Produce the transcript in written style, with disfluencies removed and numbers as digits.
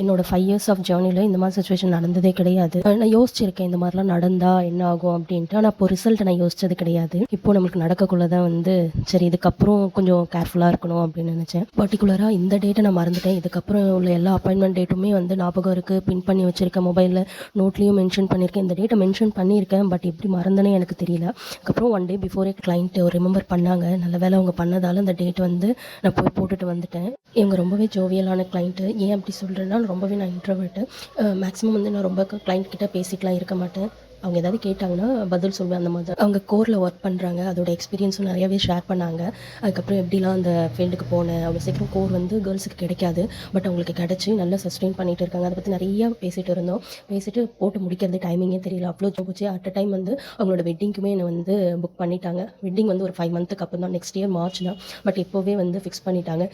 என்னோட 5 years of ஜேர்னில இந்த மாதிரி சிச்சுவேஷன் நடந்ததே கிடையாது. நான் யோசிச்சிருக்கேன் இந்த மாதிரிலாம் நடந்தா என்ன ஆகும் அப்படின்ட்டு. ஆனா இப்போ ரிசல்ட் நான் யோசிச்சது கிடையாது. இப்போ நம்மளுக்கு நடக்கக்குள்ள தான் வந்து சரி இதுக்கப்புறம் கொஞ்சம் கேர்ஃபுல்லா இருக்கணும் அப்படின்னு நினைச்சேன். பர்ட்டிகுலரா இந்த டேட்ட நான் மறந்துட்டேன். இதுக்கப்புறம் உள்ள எல்லா அப்பாயின்ட்மெண்ட் டேட்டுமே வந்து ஞாபகம் இருக்கு. பின் பண்ணி வச்சிருக்கேன் மொபைல்ல. நோட்லயும் மென்ஷன் பண்ணியிருக்கேன். இந்த டேட்ட மென்ஷன் பண்ணியிருக்கேன். பட் எப்படி மறந்தேனே எனக்கு தெரியல. அதுக்கப்புறம் one day before client remember பண்ணாங்க. நல்ல வேளை அவங்க பண்ணதால அந்த டேட் வந்து நான் போய் போட்டுட்டு வந்துட்டேன். இவங்க ரொம்பவே ஜோவியலான கிளையண்ட்டு. ஏன் அப்படி சொல்கிறேன்னா ரொம்பவே நான் இன்ட்ரோவர்ட்டு. மேக்ஸிமம் வந்து நான் ரொம்ப கிளைண்ட் கிட்ட பேசிட்டுலாம் இருக்க மாட்டேன். அவங்க ஏதாவது கேட்டாங்கன்னா பதில் சொல்வேன் அந்த மாதிரி. அவங்க கோரில் ஒர்க் பண்ணுறாங்க. அதோட எக்ஸ்பீரியன்ஸும் நிறையவே ஷேர் பண்ணாங்க. அதுக்கப்புறம் எப்படிலாம் அந்த ஃபீல்டுக்கு போனேன். அவ்வளோ சீக்கிரம் கோர் வந்து கேர்ள்ஸுக்கு கிடைக்காது. பட் அவங்களுக்கு கிடச்சி நல்லா சஸ்டெயின் பண்ணிட்டு இருக்காங்க. அதை பற்றி நிறையா பேசிகிட்டு இருந்தோம். பேசிட்டு போட்டு முடிக்கிறது டைமிங்கே தெரியல. அவ்வளோ போச்சு. அட் அ டைம் வந்து அவங்களோட வெட்டிங்க்குமே என்னை வந்து புக் பண்ணிட்டாங்க. வெட்டிங் வந்து ஒரு 5 மந்த்துக்கு அப்புறம் தான், நெக்ஸ்ட் இயர் மார்ச் தான். பட் இப்போவே வந்து ஃபிக்ஸ் பண்ணிட்டாங்க.